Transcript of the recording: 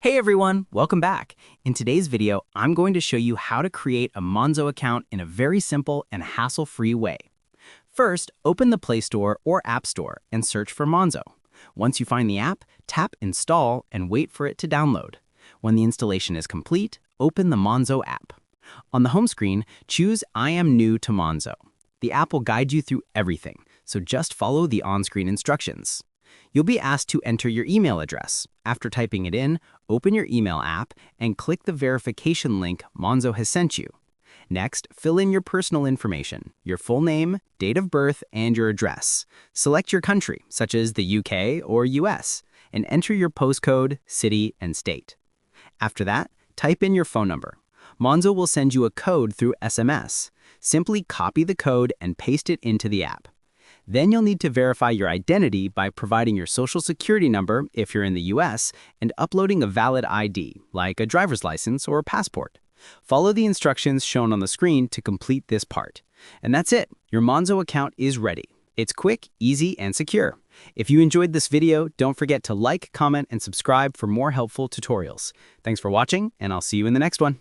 Hey everyone, welcome back. In today's video, I'm going to show you how to create a Monzo account in a very simple and hassle-free way. First, open the Play Store or App Store and search for Monzo. Once you find the app, tap Install and wait for it to download. When the installation is complete, open the Monzo app. On the home screen, choose I am new to Monzo. The app will guide you through everything, so just follow the on-screen instructions. You'll be asked to enter your email address. After typing it in, open your email app and click the verification link Monzo has sent you. Next, fill in your personal information, your full name, date of birth, and your address. Select your country, such as the UK or US, and enter your postcode, city, and state. After that, type in your phone number. Monzo will send you a code through SMS. Simply copy the code and paste it into the app. Then you'll need to verify your identity by providing your social security number if you're in the US and uploading a valid ID, like a driver's license or a passport. Follow the instructions shown on the screen to complete this part. And that's it. Your Monzo account is ready. It's quick, easy, and secure. If you enjoyed this video, don't forget to like, comment, and subscribe for more helpful tutorials. Thanks for watching, and I'll see you in the next one.